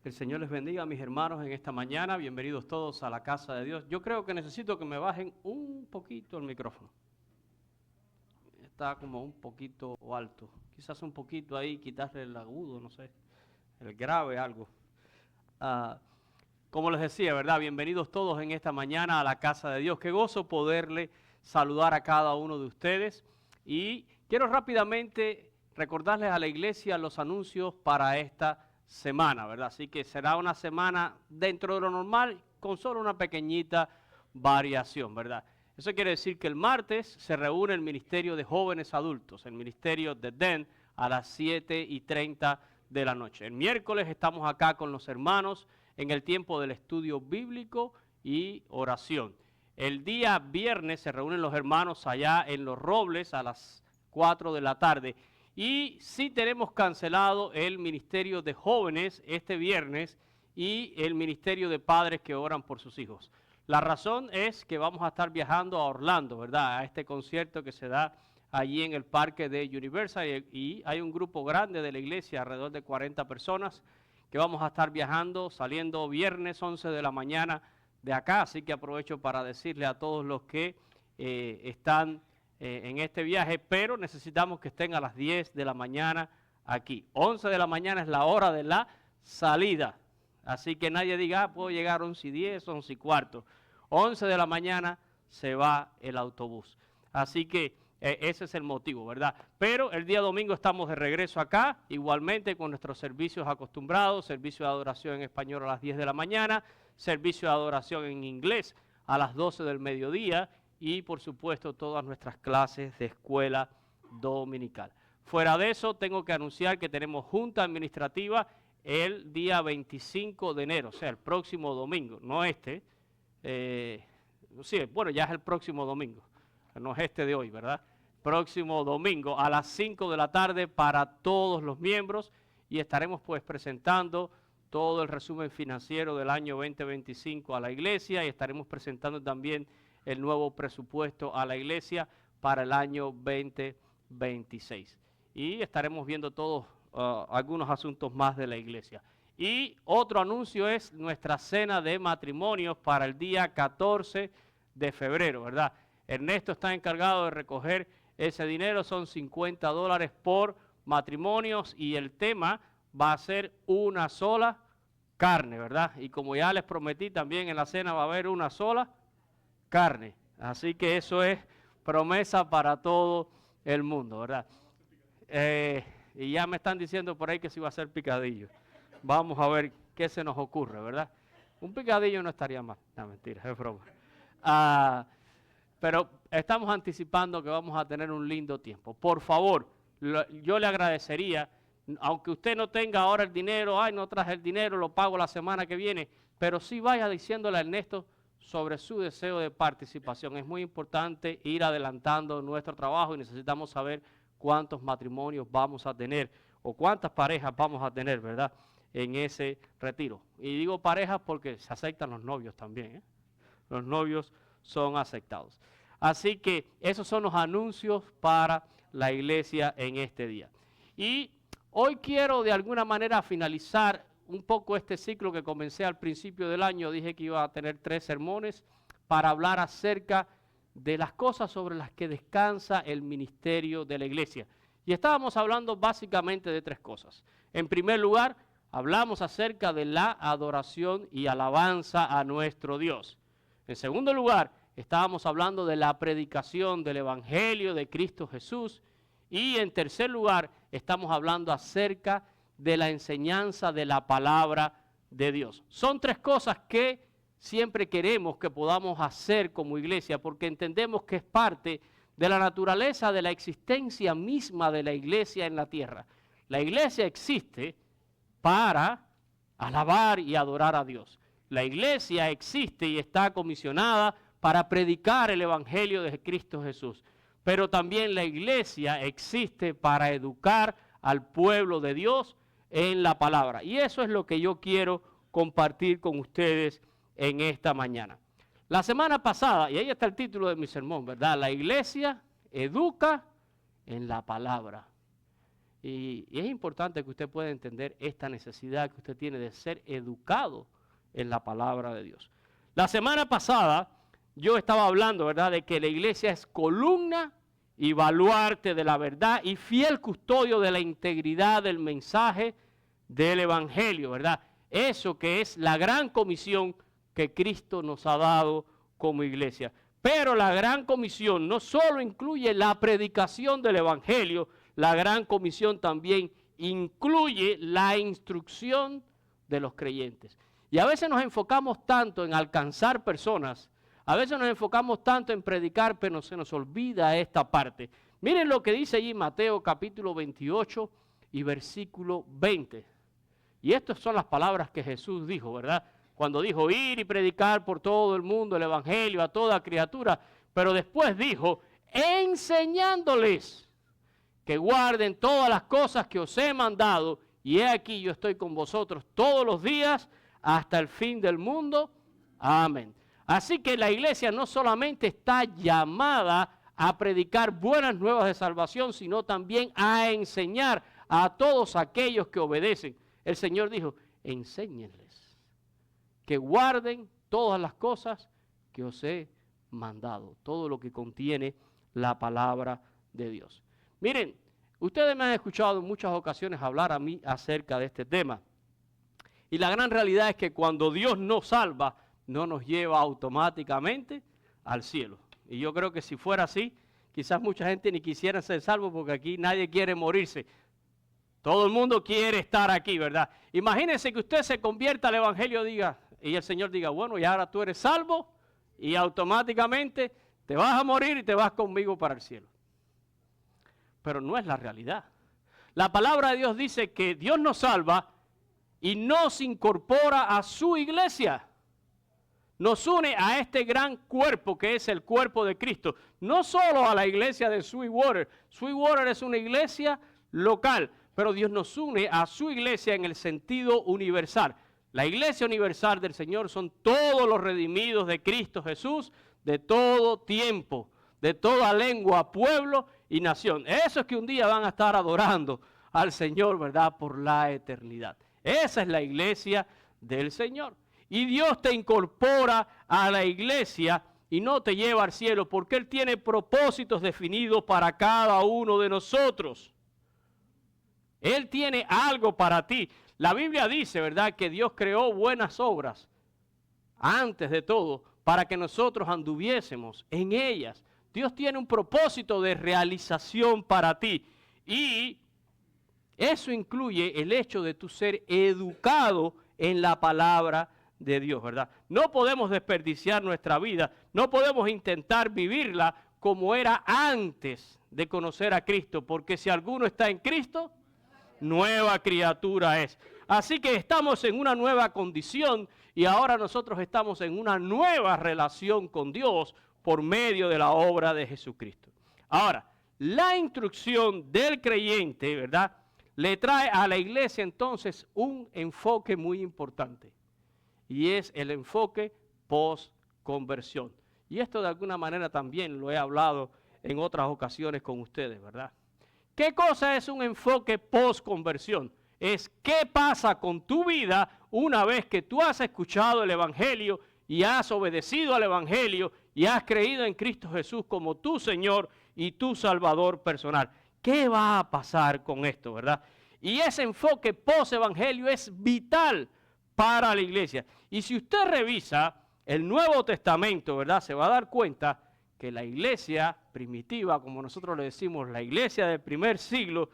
El Señor les bendiga a mis hermanos en esta mañana. Bienvenidos todos a la casa de Dios. Yo creo que necesito que me bajen un poquito el micrófono. Está como un poquito alto. Quizás un poquito ahí, quitarle el agudo, no sé, el grave, algo. Como les decía, ¿verdad? Bienvenidos todos en esta mañana a la casa de Dios. Qué gozo poderle saludar a cada uno de ustedes. Y quiero rápidamente recordarles a la iglesia los anuncios para esta semana, ¿verdad? Así que será una semana dentro de lo normal con solo una pequeñita variación, ¿verdad? Eso quiere decir que el martes se reúne el Ministerio de Jóvenes Adultos, el Ministerio de DEN, a las 7:30 de la noche. El miércoles estamos acá con los hermanos en el tiempo del estudio bíblico y oración. El día viernes se reúnen los hermanos allá en Los Robles a las 4 de la tarde. Y sí tenemos cancelado el ministerio de jóvenes este viernes y el ministerio de padres que oran por sus hijos. La razón es que vamos a estar viajando a Orlando, ¿verdad? A este concierto que se da allí en el parque de Universal y hay un grupo grande de la iglesia, alrededor de 40 personas, que vamos a estar viajando, saliendo viernes 11 de la mañana de acá. Así que aprovecho para decirle a todos los que están en este viaje, pero necesitamos que estén a las 10 de la mañana aquí. 11 de la mañana es la hora de la salida. Así que nadie diga, puedo llegar 11:10, 11:15. 11 de la mañana se va el autobús. Así que ese es el motivo, ¿verdad? Pero el día domingo estamos de regreso acá, igualmente con nuestros servicios acostumbrados, servicio de adoración en español a las 10 de la mañana, servicio de adoración en inglés a las 12 del mediodía, y por supuesto todas nuestras clases de escuela dominical. Fuera de eso, tengo que anunciar que tenemos junta administrativa el día 25 de enero, o sea, el próximo domingo, no este, sí, bueno, ya es el próximo domingo, no es este de hoy, ¿verdad? Próximo domingo a las 5 de la tarde para todos los miembros, y estaremos pues presentando todo el resumen financiero del año 2025 a la iglesia, y estaremos presentando también el nuevo presupuesto a la iglesia para el año 2026. Y estaremos viendo todos algunos asuntos más de la iglesia. Y otro anuncio es nuestra cena de matrimonios para el día 14 de febrero, ¿verdad? Ernesto está encargado de recoger ese dinero, son $50 por matrimonios, y el tema va a ser una sola carne, ¿verdad? Y como ya les prometí, también en la cena va a haber una sola carne. Así que eso es promesa para todo el mundo, ¿verdad? Y ya me están diciendo por ahí que sí va a ser picadillo. Vamos a ver qué se nos ocurre, ¿verdad? Un picadillo no estaría mal. No, mentira, es broma. Pero estamos anticipando que vamos a tener un lindo tiempo. Por favor, yo le agradecería, aunque usted no tenga ahora el dinero, ay, no traje el dinero, lo pago la semana que viene, pero sí vaya diciéndole a Ernesto sobre su deseo de participación. Es muy importante ir adelantando nuestro trabajo y necesitamos saber cuántos matrimonios vamos a tener o cuántas parejas vamos a tener, ¿verdad?, en ese retiro. Y digo parejas porque se aceptan los novios también, ¿eh? Los novios son aceptados. Así que esos son los anuncios para la iglesia en este día. Y hoy quiero de alguna manera finalizar un poco este ciclo que comencé al principio del año. Dije que iba a tener 3 sermones para hablar acerca de las cosas sobre las que descansa el ministerio de la iglesia. Y estábamos hablando básicamente de 3 cosas. En primer lugar, hablamos acerca de la adoración y alabanza a nuestro Dios. En segundo lugar, estábamos hablando de la predicación del Evangelio de Cristo Jesús. Y en tercer lugar, estamos hablando acerca de la enseñanza de la palabra de Dios. Son 3 cosas que siempre queremos que podamos hacer como iglesia, porque entendemos que es parte de la naturaleza de la existencia misma de la iglesia en la tierra. La iglesia existe para alabar y adorar a Dios. La iglesia existe y está comisionada para predicar el Evangelio de Cristo Jesús. Pero también la iglesia existe para educar al pueblo de Dios en la palabra. Y eso es lo que yo quiero compartir con ustedes en esta mañana. La semana pasada, y ahí está el título de mi sermón, ¿verdad? La iglesia educa en la palabra. Y es importante que usted pueda entender esta necesidad que usted tiene de ser educado en la palabra de Dios. La semana pasada yo estaba hablando, ¿verdad?, de que la iglesia es columna y baluarte de la verdad y fiel custodio de la integridad del mensaje del evangelio, ¿verdad? Eso que es la gran comisión que Cristo nos ha dado como iglesia. Pero la gran comisión no solo incluye la predicación del evangelio, la gran comisión también incluye la instrucción de los creyentes. Y a veces nos enfocamos tanto en alcanzar personas, a veces nos enfocamos tanto en predicar, pero se nos olvida esta parte. Miren lo que dice allí Mateo capítulo 28 y versículo 20. Y estas son las palabras que Jesús dijo, ¿verdad? Cuando dijo ir y predicar por todo el mundo el evangelio a toda criatura, pero después dijo, enseñándoles que guarden todas las cosas que os he mandado, y he aquí yo estoy con vosotros todos los días hasta el fin del mundo. Amén. Así que la iglesia no solamente está llamada a predicar buenas nuevas de salvación, sino también a enseñar a todos aquellos que obedecen. El Señor dijo, enséñenles que guarden todas las cosas que os he mandado, todo lo que contiene la palabra de Dios. Miren, ustedes me han escuchado en muchas ocasiones hablar a mí acerca de este tema. Y la gran realidad es que cuando Dios nos salva, no nos lleva automáticamente al cielo. Y yo creo que si fuera así, quizás mucha gente ni quisiera ser salvo porque aquí nadie quiere morirse. Todo el mundo quiere estar aquí, ¿verdad? Imagínense que usted se convierta al evangelio y el Señor diga, bueno, y ahora tú eres salvo y automáticamente te vas a morir y te vas conmigo para el cielo. Pero no es la realidad. La palabra de Dios dice que Dios nos salva y nos incorpora a su iglesia. Nos une a este gran cuerpo que es el cuerpo de Cristo. No solo a la iglesia de Sweetwater. Sweetwater es una iglesia local, pero Dios nos une a su iglesia en el sentido universal. La iglesia universal del Señor son todos los redimidos de Cristo Jesús de todo tiempo, de toda lengua, pueblo y nación. Eso es que un día van a estar adorando al Señor, ¿verdad?, por la eternidad. Esa es la iglesia del Señor. Y Dios te incorpora a la iglesia y no te lleva al cielo porque Él tiene propósitos definidos para cada uno de nosotros. Él tiene algo para ti. La Biblia dice, ¿verdad?, que Dios creó buenas obras antes de todo para que nosotros anduviésemos en ellas. Dios tiene un propósito de realización para ti y eso incluye el hecho de tu ser educado en la palabra de Dios, ¿verdad? No podemos desperdiciar nuestra vida, no podemos intentar vivirla como era antes de conocer a Cristo, porque si alguno está en Cristo, nueva criatura es. Así que estamos en una nueva condición y ahora nosotros estamos en una nueva relación con Dios por medio de la obra de Jesucristo. Ahora, la instrucción del creyente, ¿verdad?, le trae a la iglesia entonces un enfoque muy importante. Y es el enfoque post-conversión. Y esto de alguna manera también lo he hablado en otras ocasiones con ustedes, ¿verdad? ¿Qué cosa es un enfoque post-conversión? Es qué pasa con tu vida una vez que tú has escuchado el evangelio y has obedecido al evangelio y has creído en Cristo Jesús como tu Señor y tu Salvador personal. ¿Qué va a pasar con esto, verdad? Y ese enfoque post-evangelio es vital para la iglesia. Y si usted revisa el Nuevo Testamento, ¿verdad?, se va a dar cuenta que la iglesia primitiva, como nosotros le decimos, la iglesia del primer siglo,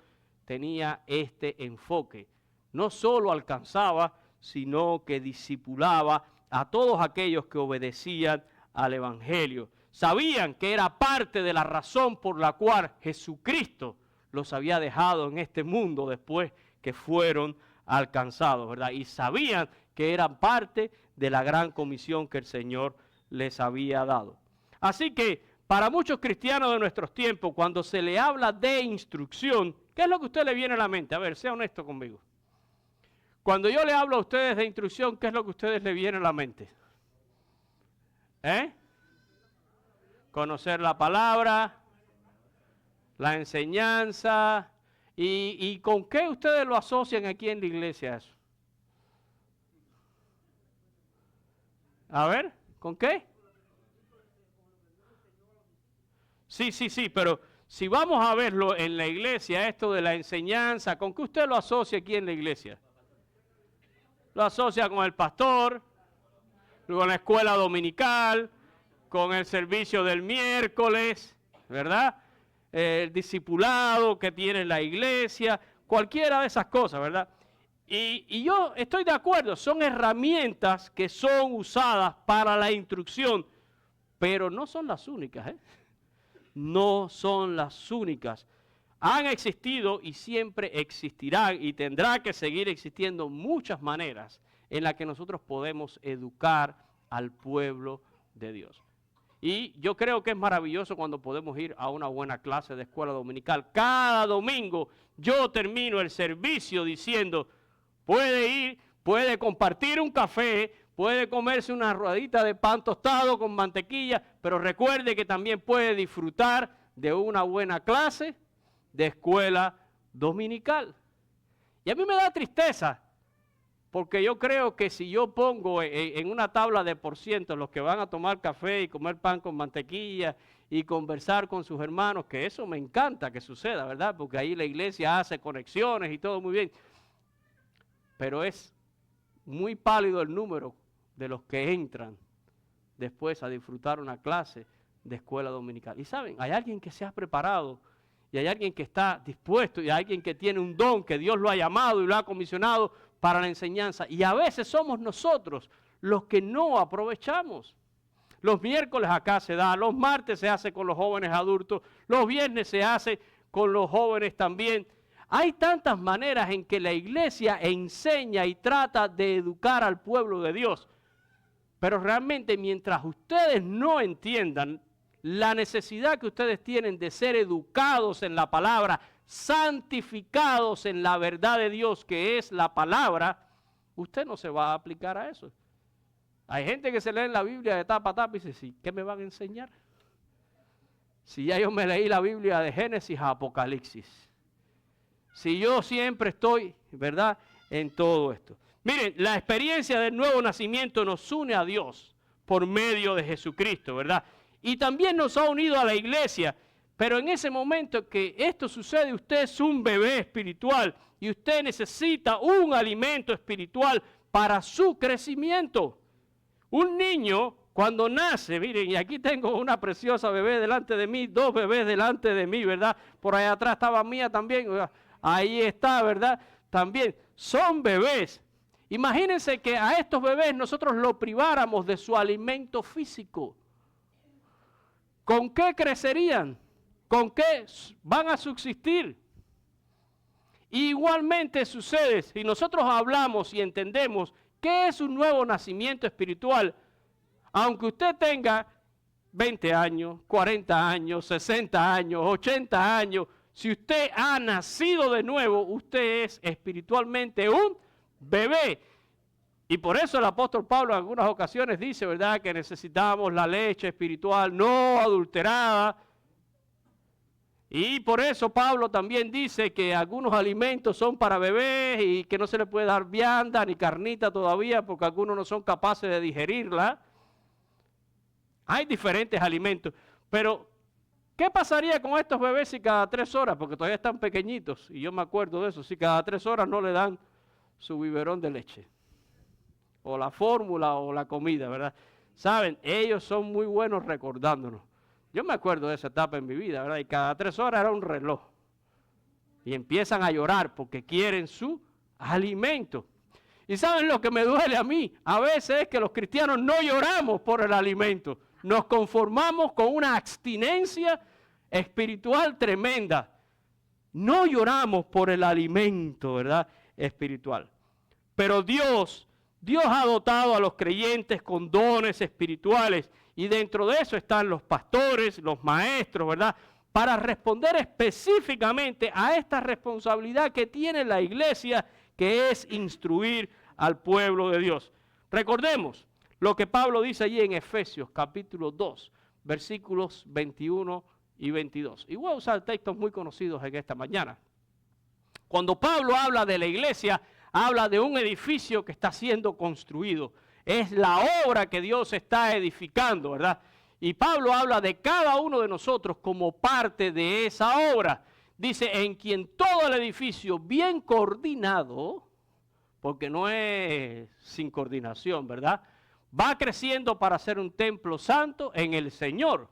tenía este enfoque. No solo alcanzaba, sino que discipulaba a todos aquellos que obedecían al evangelio. Sabían que era parte de la razón por la cual Jesucristo los había dejado en este mundo después que fueron alcanzados, ¿verdad? Y sabían que eran parte de la gran comisión que el Señor les había dado. Así que para muchos cristianos de nuestros tiempos, cuando se le habla de instrucción, ¿qué es lo que a usted le viene a la mente? A ver, sea honesto conmigo. Cuando yo le hablo a ustedes de instrucción, ¿qué es lo que a ustedes le viene a la mente? Conocer la palabra, la enseñanza, ¿Y con qué ustedes lo asocian aquí en la iglesia eso? A ver, ¿con qué? Sí, pero si vamos a verlo en la iglesia, esto de la enseñanza, ¿con qué usted lo asocia aquí en la iglesia? Lo asocia con el pastor, con la escuela dominical, con el servicio del miércoles, ¿verdad? El discipulado que tiene la iglesia, cualquiera de esas cosas, ¿verdad? Y yo estoy de acuerdo, son herramientas que son usadas para la instrucción, pero no son las únicas, ¿eh? No son las únicas. Han existido y siempre existirán y tendrá que seguir existiendo muchas maneras en las que nosotros podemos educar al pueblo de Dios. Y yo creo que es maravilloso cuando podemos ir a una buena clase de escuela dominical. Cada domingo yo termino el servicio diciendo, puede ir, puede compartir un café, puede comerse una ruedita de pan tostado con mantequilla, pero recuerde que también puede disfrutar de una buena clase de escuela dominical. Y a mí me da tristeza, porque yo creo que si yo pongo en una tabla de porcientos los que van a tomar café y comer pan con mantequilla y conversar con sus hermanos, que eso me encanta que suceda, ¿verdad? Porque ahí la iglesia hace conexiones y todo muy bien. Pero es muy pálido el número de los que entran después a disfrutar una clase de escuela dominical. Y saben, hay alguien que se ha preparado y hay alguien que está dispuesto y hay alguien que tiene un don que Dios lo ha llamado y lo ha comisionado para la enseñanza. Y a veces somos nosotros los que no aprovechamos. Los miércoles acá se da, los martes se hace con los jóvenes adultos, los viernes se hace con los jóvenes también. Hay tantas maneras en que la iglesia enseña y trata de educar al pueblo de Dios. Pero realmente mientras ustedes no entiendan la necesidad que ustedes tienen de ser educados en la palabra, santificados en la verdad de Dios, que es la palabra, usted no se va a aplicar a eso. Hay gente que se lee la Biblia de tapa a tapa y dice, sí, ¿qué me van a enseñar? Si ya yo me leí la Biblia de Génesis a Apocalipsis. Si yo siempre estoy, ¿verdad?, en todo esto. Miren, la experiencia del nuevo nacimiento nos une a Dios por medio de Jesucristo, ¿verdad? Y también nos ha unido a la iglesia. Pero en ese momento que esto sucede, usted es un bebé espiritual y usted necesita un alimento espiritual para su crecimiento. Un niño cuando nace, miren, y aquí tengo una preciosa bebé delante de mí, dos bebés delante de mí, ¿verdad? Por allá atrás estaba mía también, ahí está, ¿verdad? También son bebés. Imagínense que a estos bebés nosotros lo priváramos de su alimento físico. ¿Con qué crecerían? ¿Con qué van a subsistir? Igualmente sucede, si nosotros hablamos y entendemos qué es un nuevo nacimiento espiritual, aunque usted tenga 20 años, 40 años, 60 años, 80 años, si usted ha nacido de nuevo, usted es espiritualmente un bebé. Y por eso el apóstol Pablo en algunas ocasiones dice, ¿verdad?, que necesitamos la leche espiritual no adulterada. Y por eso Pablo también dice que algunos alimentos son para bebés y que no se le puede dar vianda ni carnita todavía porque algunos no son capaces de digerirla. Hay diferentes alimentos, pero ¿qué pasaría con estos bebés si cada 3 horas, porque todavía están pequeñitos, y yo me acuerdo de eso, si cada 3 horas no le dan su biberón de leche, o la fórmula, o la comida, ¿verdad? Saben, ellos son muy buenos recordándonos. Yo me acuerdo de esa etapa en mi vida, ¿verdad? Y cada 3 horas era un reloj. Y empiezan a llorar porque quieren su alimento. ¿Y saben lo que me duele a mí? A veces es que los cristianos no lloramos por el alimento. Nos conformamos con una abstinencia espiritual tremenda. No lloramos por el alimento, ¿verdad?, espiritual. Pero Dios ha dotado a los creyentes con dones espirituales. Y dentro de eso están los pastores, los maestros, ¿verdad?, para responder específicamente a esta responsabilidad que tiene la iglesia, que es instruir al pueblo de Dios. Recordemos lo que Pablo dice allí en Efesios capítulo 2, versículos 21 y 22. Y voy a usar textos muy conocidos en esta mañana. Cuando Pablo habla de la iglesia, habla de un edificio que está siendo construido. Es la obra que Dios está edificando, ¿verdad? Y Pablo habla de cada uno de nosotros como parte de esa obra. Dice, en quien todo el edificio bien coordinado, porque no es sin coordinación, ¿verdad? Va creciendo para ser un templo santo en el Señor.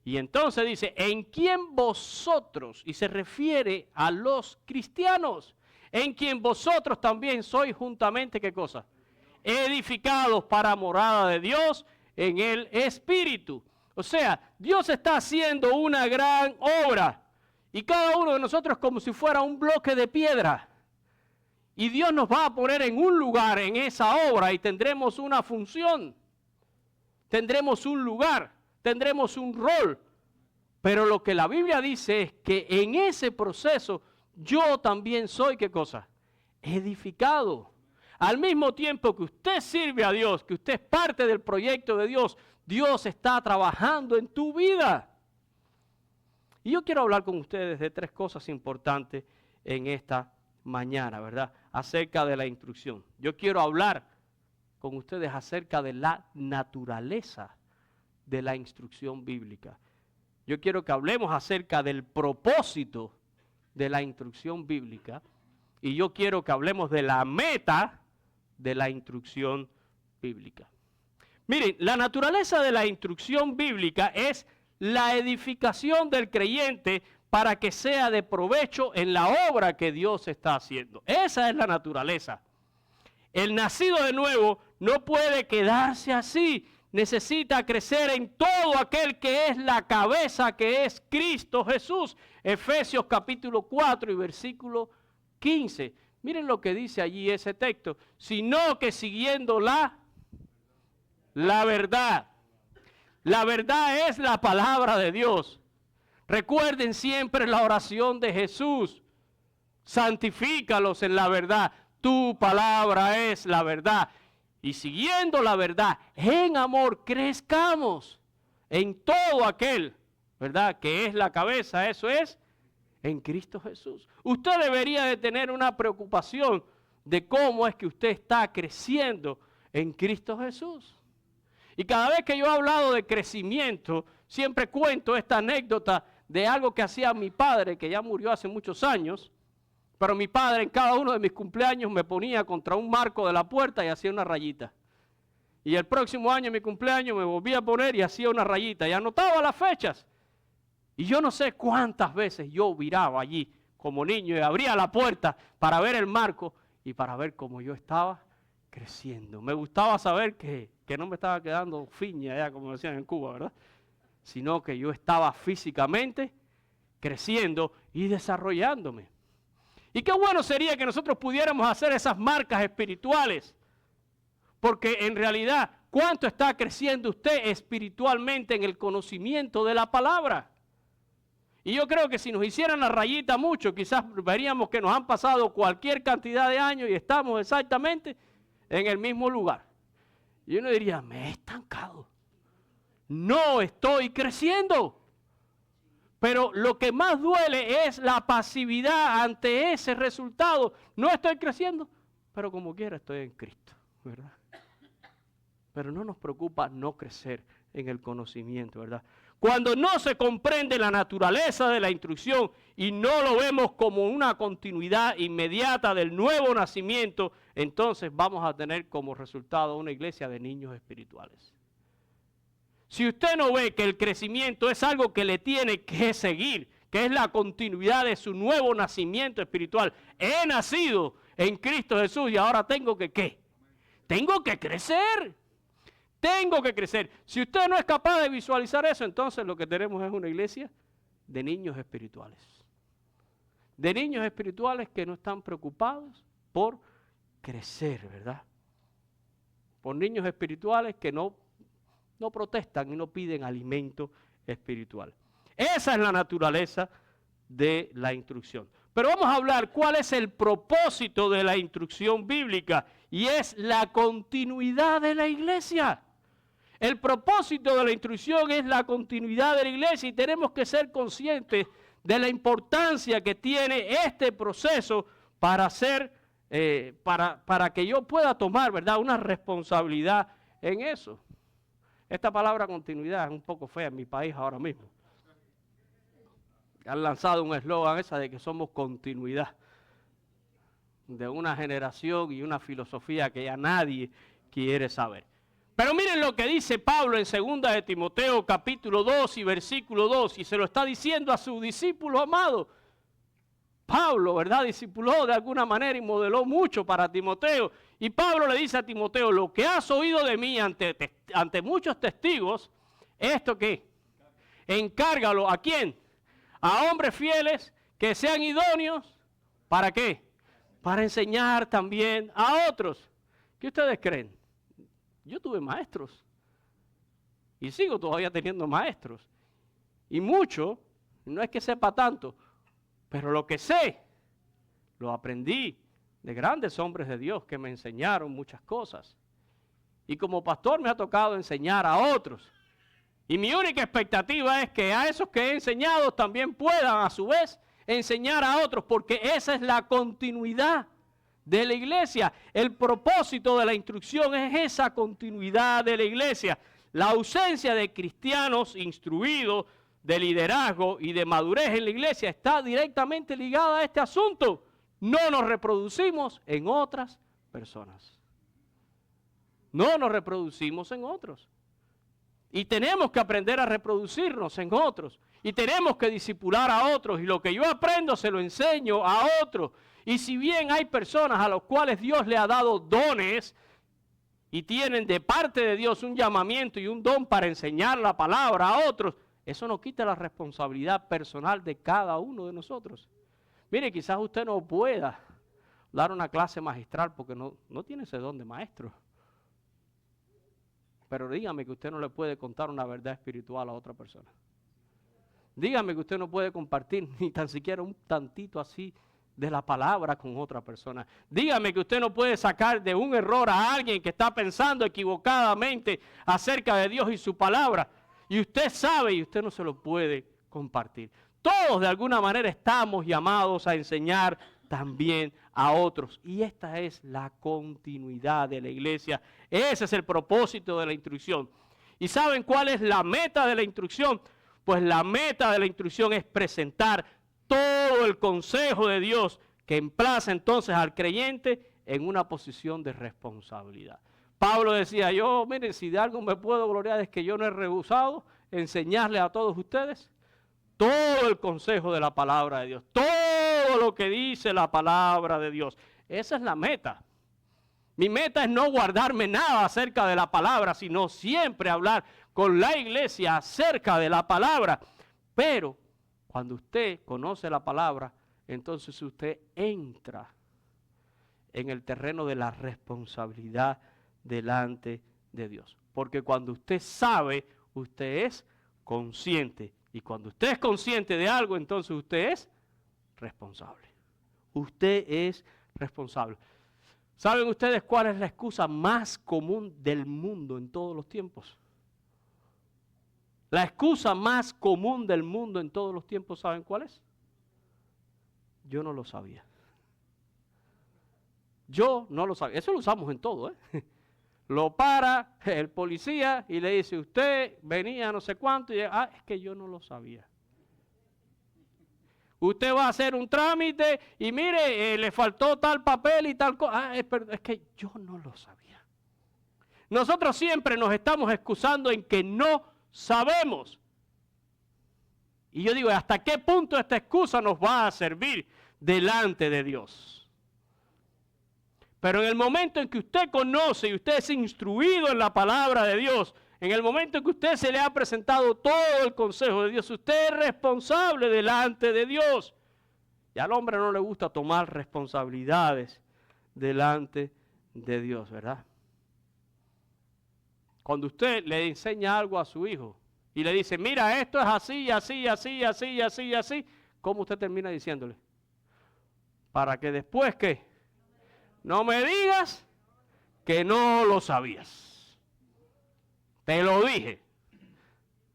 Y entonces dice, en quien vosotros, y se refiere a los cristianos, en quien vosotros también sois juntamente, ¿qué cosa? Edificados para morada de Dios en el Espíritu. O sea, Dios está haciendo una gran obra. Y cada uno de nosotros como si fuera un bloque de piedra. Y Dios nos va a poner en un lugar en esa obra y tendremos una función. Tendremos un lugar, tendremos un rol. Pero lo que la Biblia dice es que en ese proceso yo también soy, ¿qué cosa? Edificado. Al mismo tiempo que usted sirve a Dios, que usted es parte del proyecto de Dios, Dios está trabajando en tu vida. Y yo quiero hablar con ustedes de tres cosas importantes en esta mañana, ¿verdad? Acerca de la instrucción. Yo quiero hablar con ustedes acerca de la naturaleza de la instrucción bíblica. Yo quiero que hablemos acerca del propósito de la instrucción bíblica y yo quiero que hablemos de la meta de la instrucción bíblica. Miren, la naturaleza de la instrucción bíblica es la edificación del creyente para que sea de provecho en la obra que Dios está haciendo. Esa es la naturaleza. El nacido de nuevo no puede quedarse así. Necesita crecer en todo aquel que es la cabeza, que es Cristo Jesús. Efesios capítulo 4 y versículo 15. Miren lo que dice allí ese texto. Sino que siguiendo la verdad. La verdad es la palabra de Dios. Recuerden siempre la oración de Jesús. Santifícalos en la verdad. Tu palabra es la verdad. Y siguiendo la verdad, en amor crezcamos en todo aquel, ¿verdad? Que es la cabeza, eso es, en Cristo Jesús. Usted debería de tener una preocupación de cómo es que usted está creciendo en Cristo Jesús. Y cada vez que yo he hablado de crecimiento, siempre cuento esta anécdota de algo que hacía mi padre, que ya murió hace muchos años. Pero mi padre en cada uno de mis cumpleaños me ponía contra un marco de la puerta y hacía una rayita. Y el próximo año, en mi cumpleaños, me volvía a poner y hacía una rayita. Y anotaba las fechas. Y yo no sé cuántas veces yo viraba allí como niño y abría la puerta para ver el marco y para ver cómo yo estaba creciendo. Me gustaba saber que no me estaba quedando fiña allá, como decían en Cuba, ¿verdad? Sino que yo estaba físicamente creciendo y desarrollándome. Y qué bueno sería que nosotros pudiéramos hacer esas marcas espirituales. Porque en realidad, ¿cuánto está creciendo usted espiritualmente en el conocimiento de la palabra? Y yo creo que si nos hicieran la rayita mucho, quizás veríamos que nos han pasado cualquier cantidad de años y estamos exactamente en el mismo lugar. Y uno diría, me he estancado. No estoy creciendo. Pero lo que más duele es la pasividad ante ese resultado. No estoy creciendo, pero como quiera estoy en Cristo, ¿verdad? Pero no nos preocupa no crecer en el conocimiento, ¿verdad? Cuando no se comprende la naturaleza de la instrucción y no lo vemos como una continuidad inmediata del nuevo nacimiento, entonces vamos a tener como resultado una iglesia de niños espirituales. Si usted no ve que el crecimiento es algo que le tiene que seguir, que es la continuidad de su nuevo nacimiento espiritual. He nacido en Cristo Jesús y ahora tengo que ¿qué? Tengo que crecer. Tengo que crecer. Si usted no es capaz de visualizar eso, entonces lo que tenemos es una iglesia de niños espirituales. De niños espirituales que no están preocupados por crecer, ¿verdad? Por niños espirituales que no protestan y no piden alimento espiritual. Esa es la naturaleza de la instrucción. Pero vamos a hablar cuál es el propósito de la instrucción bíblica y es la continuidad de la iglesia. El propósito de la instrucción es la continuidad de la iglesia y tenemos que ser conscientes de la importancia que tiene este proceso para hacer, para que yo pueda tomar, ¿verdad?, una responsabilidad en eso. Esta palabra continuidad es un poco fea en mi país ahora mismo. Han lanzado un eslogan esa de que somos continuidad de una generación y una filosofía que ya nadie quiere saber. Pero miren lo que dice Pablo en 2 de Timoteo capítulo 2 y versículo 2, y se lo está diciendo a su discípulo amado. Pablo, ¿verdad?, discipuló de alguna manera y modeló mucho para Timoteo. Y Pablo le dice a Timoteo, lo que has oído de mí ante muchos testigos, ¿esto qué? Encárgalo, ¿a quién? A hombres fieles que sean idóneos, ¿para qué? Para enseñar también a otros. ¿Qué ustedes creen? Yo tuve maestros y sigo todavía teniendo maestros. Y mucho, no es que sepa tanto, pero lo que sé, lo aprendí de grandes hombres de Dios que me enseñaron muchas cosas. Y como pastor me ha tocado enseñar a otros. Y mi única expectativa es que a esos que he enseñado también puedan a su vez enseñar a otros, porque esa es la continuidad de la iglesia. El propósito de la instrucción es esa continuidad de la iglesia. La ausencia de cristianos instruidos, de liderazgo y de madurez en la iglesia está directamente ligada a este asunto. No nos reproducimos en otras personas. No nos reproducimos en otros. Y tenemos que aprender a reproducirnos en otros. Y tenemos que discipular a otros. Y lo que yo aprendo se lo enseño a otros. Y si bien hay personas a las cuales Dios le ha dado dones y tienen de parte de Dios un llamamiento y un don para enseñar la palabra a otros, eso no quita la responsabilidad personal de cada uno de nosotros. Mire, quizás usted no pueda dar una clase magistral porque no tiene ese don de maestro. Pero dígame que usted no le puede contar una verdad espiritual a otra persona. Dígame que usted no puede compartir ni tan siquiera un tantito así de la palabra con otra persona. Dígame que usted no puede sacar de un error a alguien que está pensando equivocadamente acerca de Dios y su palabra. Y usted sabe y usted no se lo puede compartir. Todos de alguna manera estamos llamados a enseñar también a otros. Y esta es la continuidad de la iglesia. Ese es el propósito de la instrucción. ¿Y saben cuál es la meta de la instrucción? Pues la meta de la instrucción es presentar todo el consejo de Dios que emplaza entonces al creyente en una posición de responsabilidad. Pablo decía, miren, si de algo me puedo gloriar es que yo no he rehusado enseñarle a todos ustedes todo el consejo de la palabra de Dios, todo lo que dice la palabra de Dios. Esa es la meta. Mi meta es no guardarme nada acerca de la palabra, sino siempre hablar con la iglesia acerca de la palabra. Pero cuando usted conoce la palabra, entonces usted entra en el terreno de la responsabilidad delante de Dios. Porque cuando usted sabe, usted es consciente. Y cuando usted es consciente de algo, entonces usted es responsable. Usted es responsable. ¿Saben ustedes cuál es la excusa más común del mundo en todos los tiempos? La excusa más común del mundo en todos los tiempos, ¿saben cuál es? Yo no lo sabía. Yo no lo sabía. Eso lo usamos en todo, ¿eh? Lo para el policía y le dice, usted venía no sé cuánto, y es que yo no lo sabía. Usted va a hacer un trámite y mire, le faltó tal papel y tal cosa. Es que yo no lo sabía. Nosotros siempre nos estamos excusando en que no sabemos. Y yo digo, ¿hasta qué punto esta excusa nos va a servir delante de Dios? Pero en el momento en que usted conoce y usted es instruido en la palabra de Dios, en el momento en que usted se le ha presentado todo el consejo de Dios, usted es responsable delante de Dios. Y al hombre no le gusta tomar responsabilidades delante de Dios, ¿verdad? Cuando usted le enseña algo a su hijo y le dice, mira, esto es así, así, así, así, así, así, ¿cómo usted termina diciéndole? Para que después, ¿qué? No me digas que no lo sabías. Te lo dije.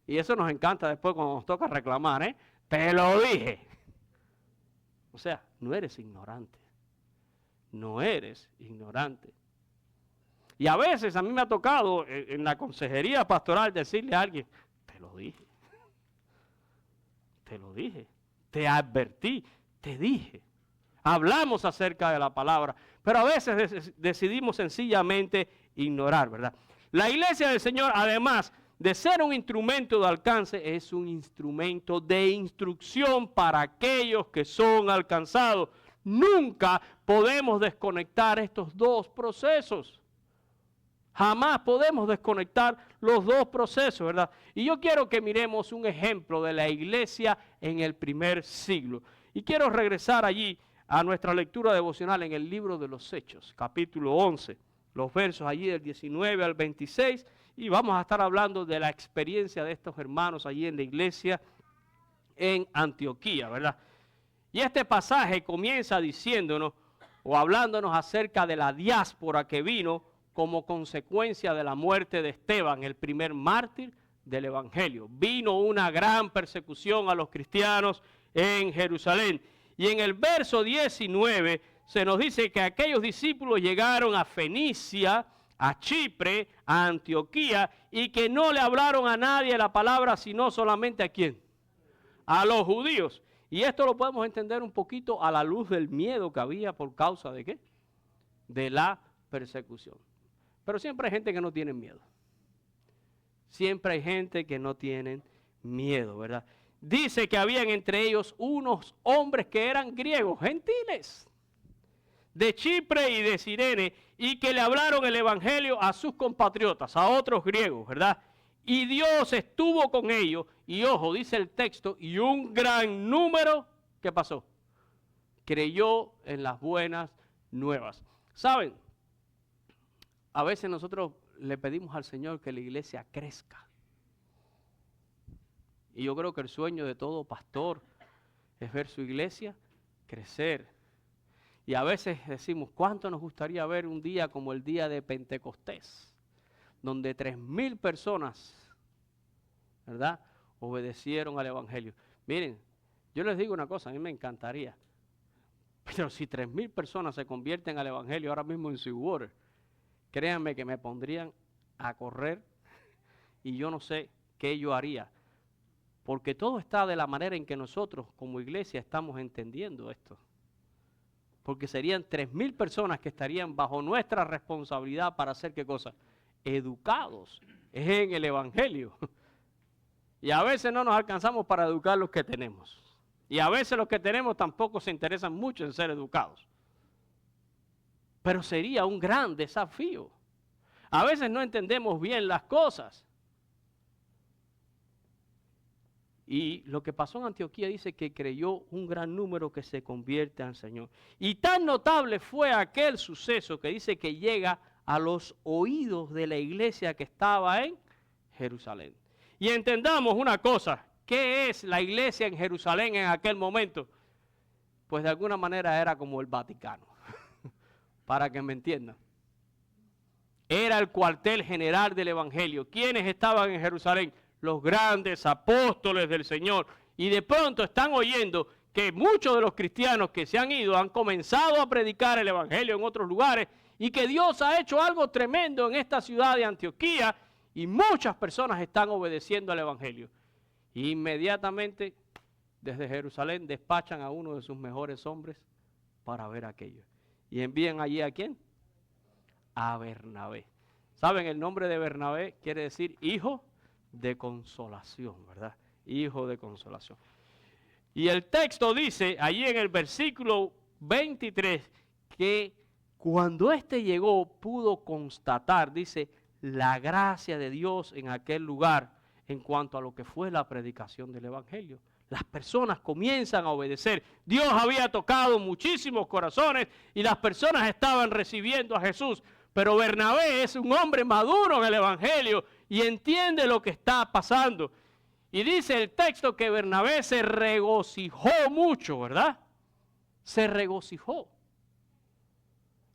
Y eso nos encanta después cuando nos toca reclamar, ¿eh? Te lo dije. O sea, no eres ignorante. no eres ignorante. Y a veces a mí me ha tocado en la consejería pastoral decirle a alguien, te lo dije, te advertí, te dije. Hablamos acerca de la palabra, pero a veces decidimos sencillamente ignorar, ¿verdad? La iglesia del Señor, además de ser un instrumento de alcance, es un instrumento de instrucción para aquellos que son alcanzados. Nunca podemos desconectar estos dos procesos. Jamás podemos desconectar los dos procesos, ¿verdad? Y yo quiero que miremos un ejemplo de la iglesia en el primer siglo. Y quiero regresar allí a nuestra lectura devocional en el libro de los Hechos, capítulo 11, los versos allí del 19 al 26, y vamos a estar hablando de la experiencia de estos hermanos allí en la iglesia en Antioquía, ¿verdad? Y este pasaje comienza diciéndonos o hablándonos acerca de la diáspora que vino como consecuencia de la muerte de Esteban, el primer mártir del Evangelio. Vino una gran persecución a los cristianos en Jerusalén. Y en el verso 19 se nos dice que aquellos discípulos llegaron a Fenicia, a Chipre, a Antioquía, y que no le hablaron a nadie la palabra, sino solamente ¿a quién? A los judíos. Y esto lo podemos entender un poquito a la luz del miedo que había por causa de ¿qué? De la persecución. Pero siempre hay gente que no tiene miedo. Siempre hay gente que no tiene miedo, ¿verdad? Dice que habían entre ellos unos hombres que eran griegos, gentiles, de Chipre y de Cirene, y que le hablaron el evangelio a sus compatriotas, a otros griegos, ¿verdad? Y Dios estuvo con ellos, y ojo, dice el texto, y un gran número, ¿qué pasó? Creyó en las buenas nuevas. ¿Saben? A veces nosotros le pedimos al Señor que la iglesia crezca. Y yo creo que el sueño de todo pastor es ver su iglesia crecer. Y a veces decimos, ¿cuánto nos gustaría ver un día como el día de Pentecostés? Donde 3,000 personas, ¿verdad?, obedecieron al evangelio. Miren, yo les digo una cosa, a mí me encantaría. Pero si 3,000 personas se convierten al evangelio ahora mismo en Seawater, créanme que me pondrían a correr y yo no sé qué yo haría. Porque todo está de la manera en que nosotros como iglesia estamos entendiendo esto. Porque serían 3,000 personas que estarían bajo nuestra responsabilidad para hacer ¿qué cosa? Educados en el evangelio. Y a veces no nos alcanzamos para educar los que tenemos. Y a veces los que tenemos tampoco se interesan mucho en ser educados. Pero sería un gran desafío. A veces no entendemos bien las cosas. Y lo que pasó en Antioquía dice que creyó un gran número que se convierte al Señor. Y tan notable fue aquel suceso que dice que llega a los oídos de la iglesia que estaba en Jerusalén. Y entendamos una cosa, ¿qué es la iglesia en Jerusalén en aquel momento? Pues de alguna manera era como el Vaticano, para que me entiendan. Era el cuartel general del evangelio. ¿Quiénes estaban en Jerusalén? Los grandes apóstoles del Señor. Y de pronto están oyendo que muchos de los cristianos que se han ido han comenzado a predicar el evangelio en otros lugares y que Dios ha hecho algo tremendo en esta ciudad de Antioquía y muchas personas están obedeciendo al evangelio. Y inmediatamente desde Jerusalén despachan a uno de sus mejores hombres para ver aquello. Y envían allí ¿a quién? A Bernabé. ¿Saben? El nombre de Bernabé quiere decir hijo de consolación, ¿verdad? Hijo de consolación. Y el texto dice, allí en el versículo 23, que cuando éste llegó, pudo constatar, dice, la gracia de Dios en aquel lugar en cuanto a lo que fue la predicación del evangelio. Las personas comienzan a obedecer. Dios había tocado muchísimos corazones y las personas estaban recibiendo a Jesús. Pero Bernabé es un hombre maduro en el evangelio y entiende lo que está pasando. Y dice el texto que Bernabé se regocijó mucho, ¿verdad? Se regocijó.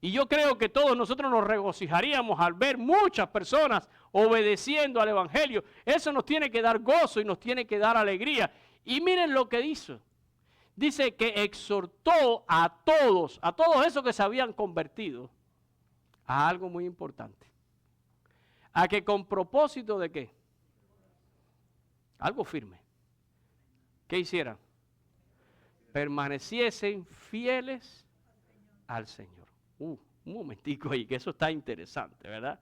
Y yo creo que todos nosotros nos regocijaríamos al ver muchas personas obedeciendo al evangelio. Eso nos tiene que dar gozo y nos tiene que dar alegría. Y miren lo que hizo. dice que exhortó a todos esos que se habían convertido, a algo muy importante. A que con propósito de ¿qué? Algo firme. ¿Qué hicieran? Permaneciesen fieles al Señor. Un momentico ahí, que eso está interesante, ¿verdad?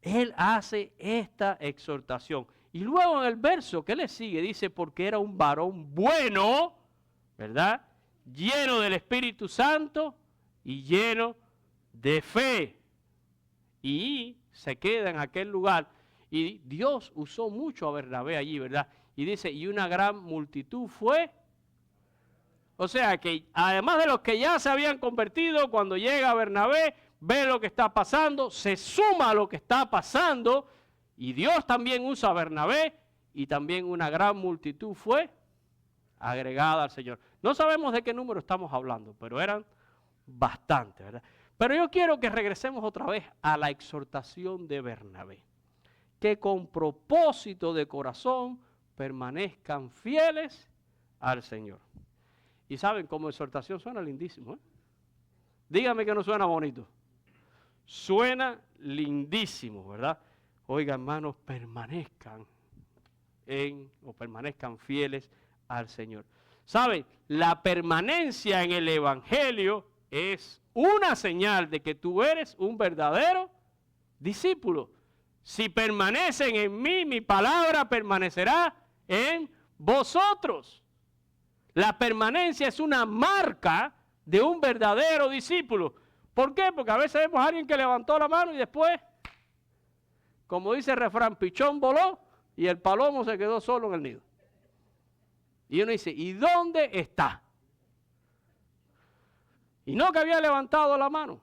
Él hace esta exhortación. Y luego en el verso que le sigue dice, porque era un varón bueno, ¿verdad? Lleno del Espíritu Santo y lleno de fe. Y se queda en aquel lugar. Y Dios usó mucho a Bernabé allí, ¿verdad? Y dice, y una gran multitud fue. O sea que además de los que ya se habían convertido, cuando llega Bernabé, ve lo que está pasando, se suma a lo que está pasando, y Dios también usa a Bernabé, y también una gran multitud fue agregada al Señor. No sabemos de qué número estamos hablando, pero eran bastantes, ¿verdad? Pero yo quiero que regresemos otra vez a la exhortación de Bernabé. Que con propósito de corazón permanezcan fieles al Señor. Y saben, como exhortación suena lindísimo, ¿eh? Dígame que no suena bonito. Suena lindísimo, ¿verdad? Oiga, hermanos, permanezcan fieles al Señor. ¿Saben? La permanencia en el Evangelio es una señal de que tú eres un verdadero discípulo. Si permanecen en mí, mi palabra permanecerá en vosotros. La permanencia es una marca de un verdadero discípulo. ¿Por qué? Porque a veces vemos a alguien que levantó la mano y después, como dice el refrán, pichón voló y el palomo se quedó solo en el nido. Y uno dice, ¿y dónde está? Y no que había levantado la mano.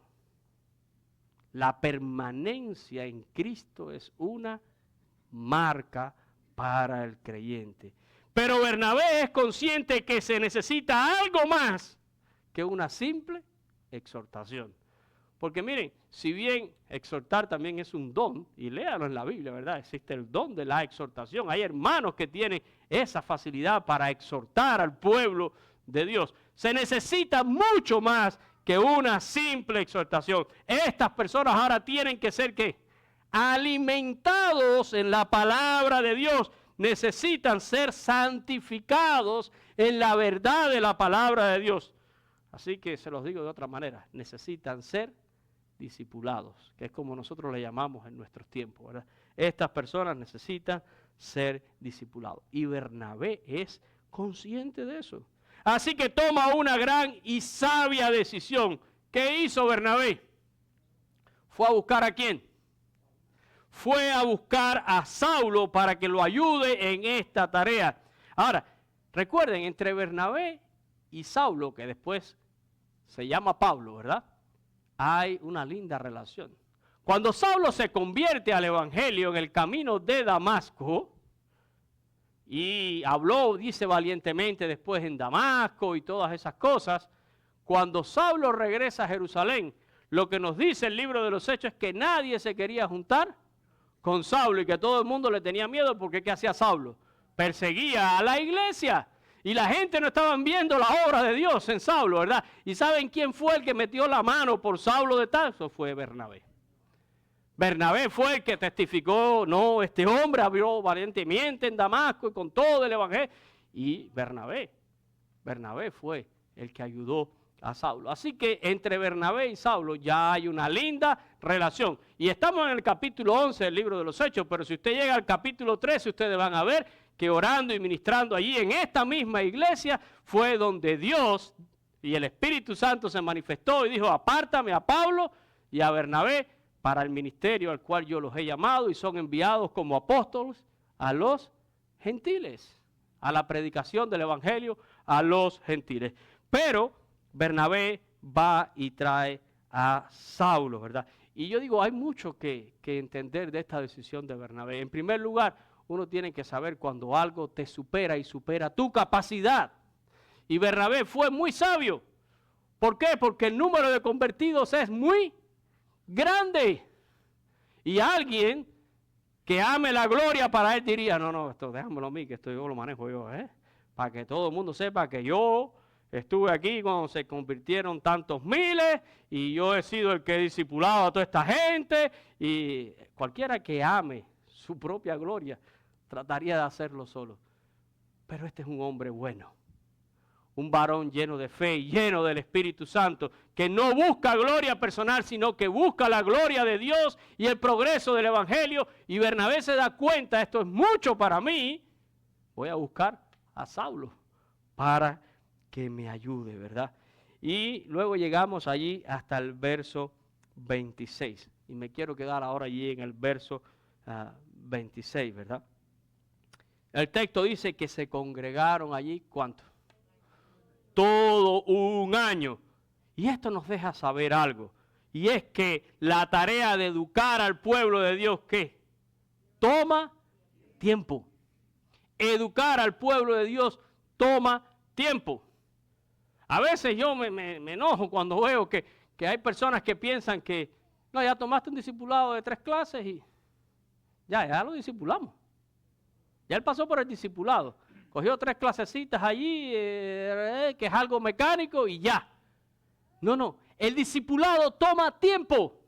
La permanencia en Cristo es una marca para el creyente. Pero Bernabé es consciente que se necesita algo más que una simple exhortación. Porque miren, si bien exhortar también es un don, y léalo en la Biblia, ¿verdad? Existe el don de la exhortación. Hay hermanos que tienen esa facilidad para exhortar al pueblo de Dios. Se necesita mucho más que una simple exhortación. Estas personas ahora tienen que ser ¿qué? Alimentados en la palabra de Dios. Necesitan ser santificados en la verdad de la palabra de Dios. Así que se los digo de otra manera, necesitan ser discipulados, que es como nosotros le llamamos en nuestros tiempos, ¿verdad? Estas personas necesitan ser discipulados. Y Bernabé es consciente de eso. Así que toma una gran y sabia decisión. ¿Qué hizo Bernabé? ¿Fue a buscar a quién? Fue a buscar a Saulo para que lo ayude en esta tarea. Ahora, recuerden, entre Bernabé y Saulo, que después se llama Pablo, ¿verdad? Hay una linda relación. Cuando Saulo se convierte al evangelio en el camino de Damasco, y habló, dice valientemente después en Damasco y todas esas cosas, cuando Saulo regresa a Jerusalén, lo que nos dice el libro de los Hechos es que nadie se quería juntar con Saulo y que todo el mundo le tenía miedo porque ¿qué hacía Saulo? Perseguía a la iglesia y la gente no estaba viendo la obra de Dios en Saulo, ¿verdad? ¿Y saben quién fue el que metió la mano por Saulo de Tarso? Fue Bernabé. Bernabé fue el que testificó, no, este hombre abrió valientemente en Damasco y con todo el evangelio. Y Bernabé fue el que ayudó a Saulo. Así que entre Bernabé y Saulo ya hay una linda relación. Y estamos en el capítulo 11 del libro de los Hechos, pero si usted llega al capítulo 13, ustedes van a ver que orando y ministrando allí en esta misma iglesia fue donde Dios y el Espíritu Santo se manifestó y dijo, apártame a Pablo y a Bernabé para el ministerio al cual yo los he llamado y son enviados como apóstoles a los gentiles, a la predicación del evangelio a los gentiles. Pero Bernabé va y trae a Saulo, ¿verdad? Y yo digo, hay mucho que entender de esta decisión de Bernabé. En primer lugar, uno tiene que saber cuando algo te supera y supera tu capacidad. Y Bernabé fue muy sabio. ¿Por qué? Porque el número de convertidos es muy grande. Y alguien que ame la gloria para él diría, no, esto déjamelo a mí, que esto yo lo manejo yo, para que todo el mundo sepa que yo estuve aquí cuando se convirtieron tantos miles y yo he sido el que he discipulado a toda esta gente. Y cualquiera que ame su propia gloria trataría de hacerlo solo. Pero este es un hombre bueno, un varón lleno de fe, lleno del Espíritu Santo, que no busca gloria personal, sino que busca la gloria de Dios y el progreso del Evangelio. Y Bernabé se da cuenta, esto es mucho para mí, voy a buscar a Saulo para que me ayude, ¿verdad? Y luego llegamos allí hasta el verso 26. Y me quiero quedar ahora allí en el verso 26, ¿verdad? El texto dice que se congregaron allí, ¿cuánto? Todo un año. Y esto nos deja saber algo. Y es que la tarea de educar al pueblo de Dios, ¿qué? Toma tiempo. Educar al pueblo de Dios toma tiempo. A veces yo me enojo cuando veo que hay personas que piensan que, no, ya tomaste un discipulado de 3 clases y ya lo discipulamos. Ya él pasó por el discipulado. Cogió 3 clasecitas allí, que es algo mecánico y ya. No. El discipulado toma tiempo.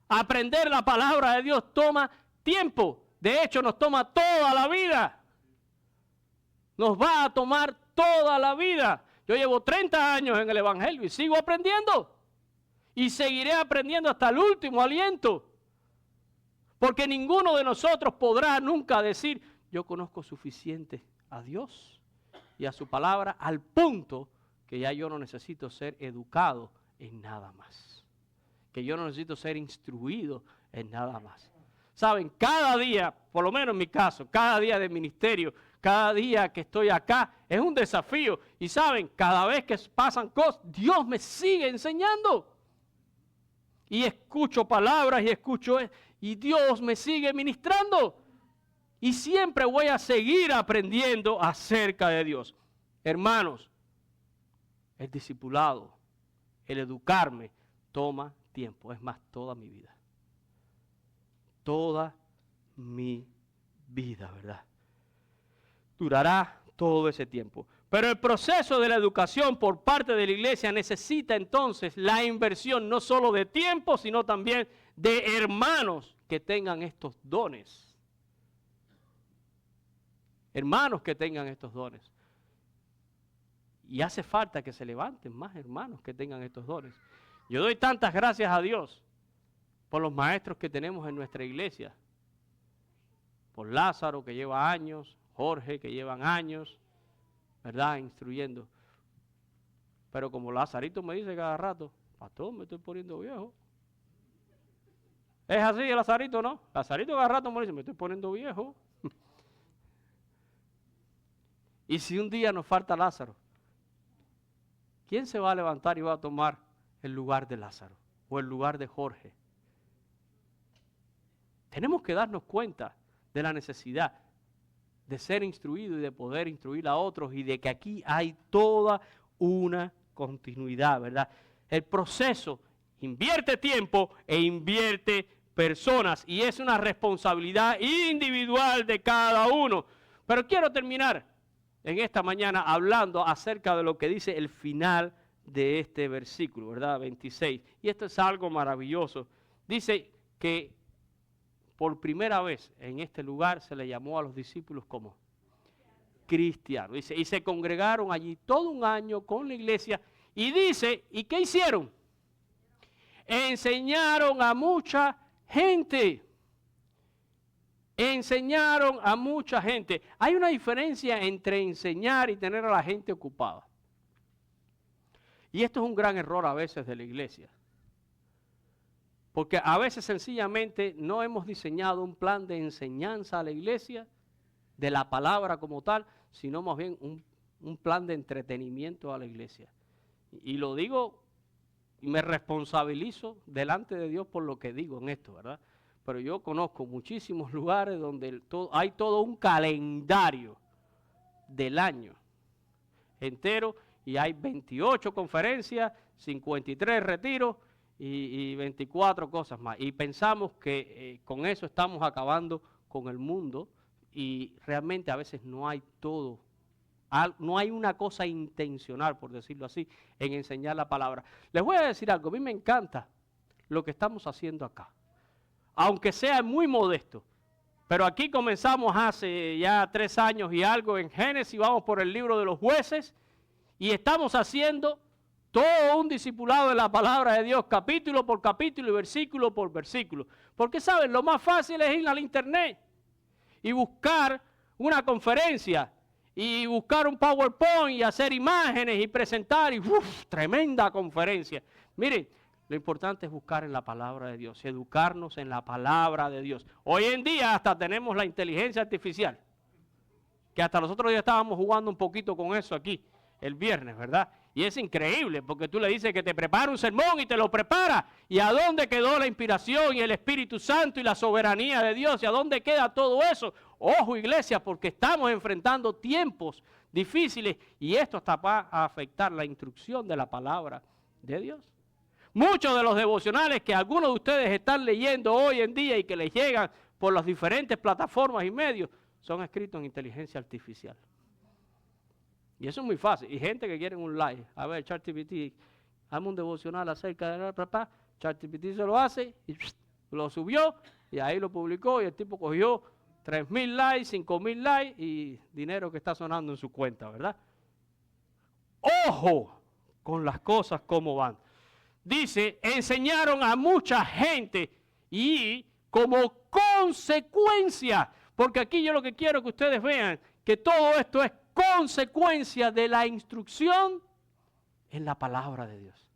Aprender la palabra de Dios toma tiempo. De hecho, nos toma toda la vida. Nos va a tomar toda la vida. Yo llevo 30 años en el Evangelio y sigo aprendiendo. Y seguiré aprendiendo hasta el último aliento. Porque ninguno de nosotros podrá nunca decir, yo conozco suficiente a Dios y a su palabra al punto que ya yo no necesito ser educado en nada más. Que yo no necesito ser instruido en nada más. Saben, cada día, por lo menos en mi caso, cada día de ministerio, cada día que estoy acá, es un desafío. Y saben, cada vez que pasan cosas, Dios me sigue enseñando. Y escucho palabras y escucho, y Dios me sigue ministrando. Y siempre voy a seguir aprendiendo acerca de Dios. Hermanos, el discipulado, el educarme, toma tiempo. Es más, toda mi vida. Toda mi vida, ¿verdad? Durará todo ese tiempo. Pero el proceso de la educación por parte de la iglesia necesita entonces la inversión no solo de tiempo, sino también de hermanos que tengan estos dones. Hermanos que tengan estos dones. Y hace falta que se levanten más hermanos que tengan estos dones. Yo doy tantas gracias a Dios por los maestros que tenemos en nuestra iglesia. Por Lázaro, que lleva años, Jorge, que llevan años, ¿verdad? Instruyendo. Pero como Lazarito me dice cada rato, pastor, me estoy poniendo viejo. Es así, Lazarito, ¿no? Lazarito cada rato me dice, me estoy poniendo viejo. Y si un día nos falta Lázaro, ¿quién se va a levantar y va a tomar el lugar de Lázaro o el lugar de Jorge? Tenemos que darnos cuenta de la necesidad de ser instruido y de poder instruir a otros y de que aquí hay toda una continuidad, ¿verdad? El proceso invierte tiempo e invierte personas y es una responsabilidad individual de cada uno. Pero quiero terminar en esta mañana hablando acerca de lo que dice el final de este versículo, ¿verdad? 26. Y esto es algo maravilloso. Dice que por primera vez en este lugar se le llamó a los discípulos como cristianos. Dice, y se congregaron allí todo un año con la iglesia. Y dice, ¿y qué hicieron? Enseñaron a mucha gente. Enseñaron a mucha gente. Hay una diferencia entre enseñar y tener a la gente ocupada. Y esto es un gran error a veces de la iglesia. Porque a veces sencillamente no hemos diseñado un plan de enseñanza a la iglesia, de la palabra como tal, sino más bien un plan de entretenimiento a la iglesia. Y lo digo y me responsabilizo delante de Dios por lo que digo en esto, ¿verdad? Pero yo conozco muchísimos lugares donde hay todo un calendario del año entero y hay 28 conferencias, 53 retiros y 24 cosas más. Y pensamos que con eso estamos acabando con el mundo y realmente a veces no hay todo No hay una cosa intencional, por decirlo así, en enseñar la palabra. Les voy a decir algo, a mí me encanta lo que estamos haciendo acá, aunque sea muy modesto. Pero aquí comenzamos hace ya 3 años y algo en Génesis, vamos por el libro de los jueces y estamos haciendo todo un discipulado de la palabra de Dios, capítulo por capítulo y versículo por versículo. Porque saben, lo más fácil es ir al internet y buscar una conferencia y buscar un PowerPoint y hacer imágenes y presentar y tremenda conferencia. Miren, lo importante es buscar en la palabra de Dios, educarnos en la palabra de Dios. Hoy en día hasta tenemos la inteligencia artificial, que hasta nosotros ya estábamos jugando un poquito con eso aquí el viernes, ¿verdad? Y es increíble porque tú le dices que te prepara un sermón y te lo prepara. ¿Y a dónde quedó la inspiración y el Espíritu Santo y la soberanía de Dios? ¿Y a dónde queda todo eso? Ojo, iglesia, porque estamos enfrentando tiempos difíciles y esto hasta va a afectar la instrucción de la palabra de Dios. Muchos de los devocionales que algunos de ustedes están leyendo hoy en día y que les llegan por las diferentes plataformas y medios son escritos en inteligencia artificial. Y eso es muy fácil. Y gente que quiere un like. A ver, ChatGPT, hazme un devocional acerca de la papá. ChatGPT se lo hace y lo subió y ahí lo publicó y el tipo cogió 3,000 likes, 5,000 likes y dinero que está sonando en su cuenta, ¿verdad? Ojo con las cosas como van. Dice, enseñaron a mucha gente y como consecuencia, porque aquí yo lo que quiero que ustedes vean, que todo esto es consecuencia de la instrucción en la palabra de Dios.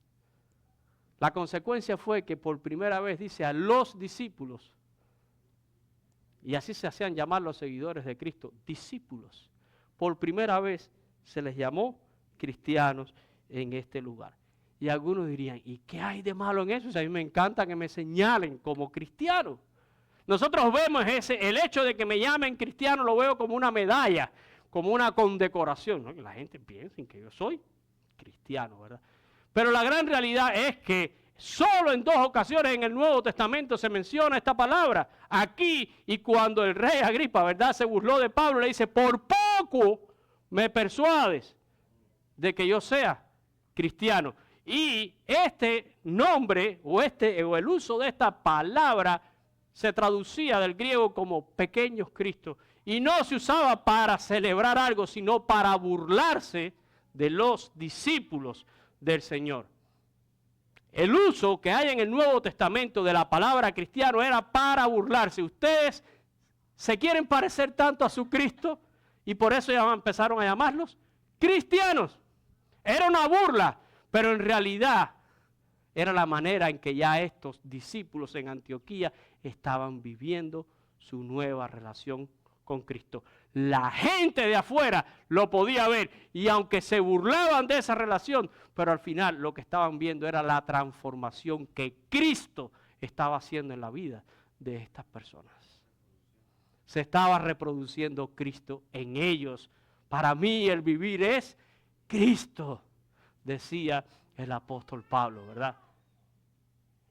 La consecuencia fue que por primera vez dice a los discípulos, y así se hacían llamar los seguidores de Cristo, discípulos. Por primera vez se les llamó cristianos en este lugar. Y algunos dirían, ¿y qué hay de malo en eso? O sea, a mí me encanta que me señalen como cristiano. Nosotros vemos el hecho de que me llamen cristiano, lo veo como una medalla, como una condecoración, ¿no? Que la gente piensa en que yo soy cristiano, ¿verdad? Pero la gran realidad es que solo en 2 ocasiones en el Nuevo Testamento se menciona esta palabra. Aquí, y cuando el rey Agripa, ¿verdad?, se burló de Pablo, le dice, por poco me persuades de que yo sea cristiano. Y este nombre o el uso de esta palabra se traducía del griego como pequeños Cristos y no se usaba para celebrar algo, sino para burlarse de los discípulos del Señor. El uso que hay en el Nuevo Testamento de la palabra cristiano era para burlarse. Ustedes se quieren parecer tanto a su Cristo y por eso ya empezaron a llamarlos cristianos. Era una burla. Pero en realidad era la manera en que ya estos discípulos en Antioquía estaban viviendo su nueva relación con Cristo. La gente de afuera lo podía ver y aunque se burlaban de esa relación, pero al final lo que estaban viendo era la transformación que Cristo estaba haciendo en la vida de estas personas. Se estaba reproduciendo Cristo en ellos. Para mí el vivir es Cristo, decía el apóstol Pablo, ¿verdad?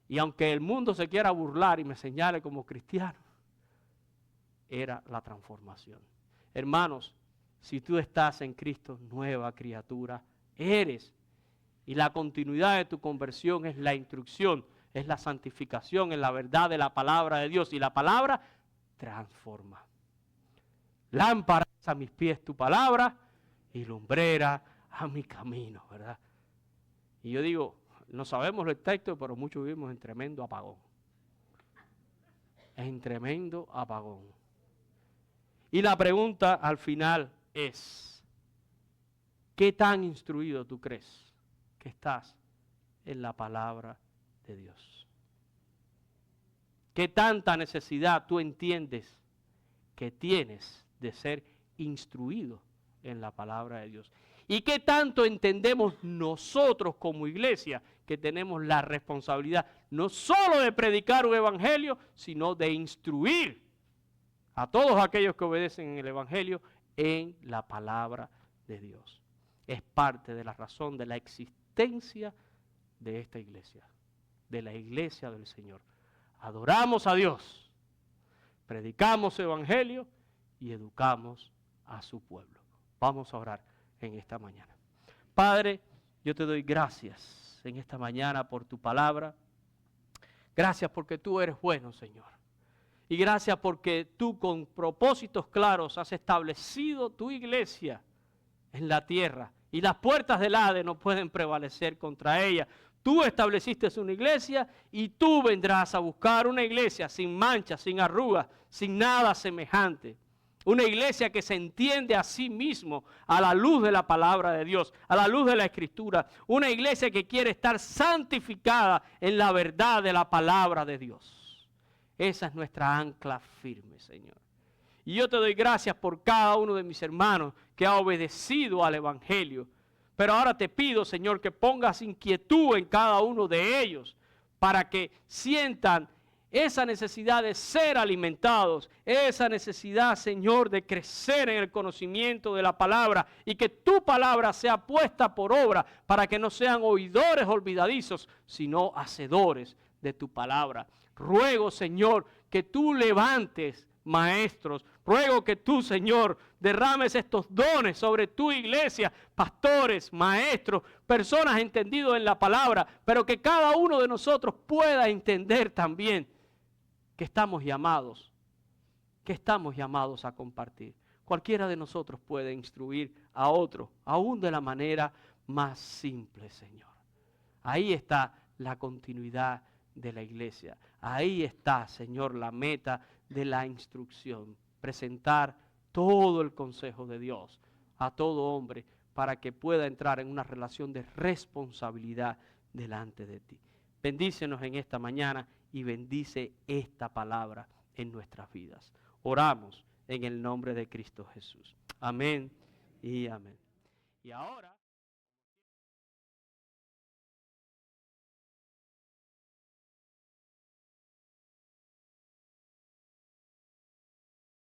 Y aunque el mundo se quiera burlar y me señale como cristiano, era la transformación. Hermanos, si tú estás en Cristo, nueva criatura eres. Y la continuidad de tu conversión es la instrucción, es la santificación en la verdad de la palabra de Dios. Y la palabra transforma. Lámpara a mis pies tu palabra y lumbrera a mi camino, ¿verdad? Y yo digo, no sabemos el texto, pero muchos vivimos en tremendo apagón. En tremendo apagón. Y la pregunta al final es, ¿qué tan instruido tú crees que estás en la palabra de Dios? ¿Qué tanta necesidad tú entiendes que tienes de ser instruido en la palabra de Dios? ¿Y qué tanto entendemos nosotros como iglesia que tenemos la responsabilidad no solo de predicar un evangelio, sino de instruir a todos aquellos que obedecen en el evangelio en la palabra de Dios? Es parte de la razón de la existencia de esta iglesia, de la iglesia del Señor. Adoramos a Dios, predicamos evangelio y educamos a su pueblo. Vamos a orar. en esta mañana. Padre, yo te doy gracias en esta mañana por tu palabra. Gracias porque tú eres bueno, Señor. Y gracias porque tú con propósitos claros has establecido tu iglesia en la tierra. Y las puertas del Hades no pueden prevalecer contra ella. Tú estableciste una iglesia y tú vendrás a buscar una iglesia sin mancha, sin arrugas, sin nada semejante. Una iglesia que se entiende a sí mismo a la luz de la palabra de Dios, a la luz de la Escritura. Una iglesia que quiere estar santificada en la verdad de la palabra de Dios. Esa es nuestra ancla firme, Señor. Y yo te doy gracias por cada uno de mis hermanos que ha obedecido al Evangelio. Pero ahora te pido, Señor, que pongas inquietud en cada uno de ellos para que sientan esa necesidad de ser alimentados, esa necesidad, Señor, de crecer en el conocimiento de la palabra y que tu palabra sea puesta por obra para que no sean oidores olvidadizos, sino hacedores de tu palabra. Ruego, Señor, que tú levantes maestros. Ruego que tú, Señor, derrames estos dones sobre tu iglesia, pastores, maestros, personas entendidos en la palabra, pero que cada uno de nosotros pueda entender también que estamos llamados a compartir. Cualquiera de nosotros puede instruir a otro, aún de la manera más simple, Señor. Ahí está la continuidad de la iglesia. Ahí está, Señor, la meta de la instrucción. Presentar todo el consejo de Dios a todo hombre para que pueda entrar en una relación de responsabilidad delante de ti. Bendícenos en esta mañana y bendice esta palabra en nuestras vidas. Oramos en el nombre de Cristo Jesús. Amén y amén. Y ahora...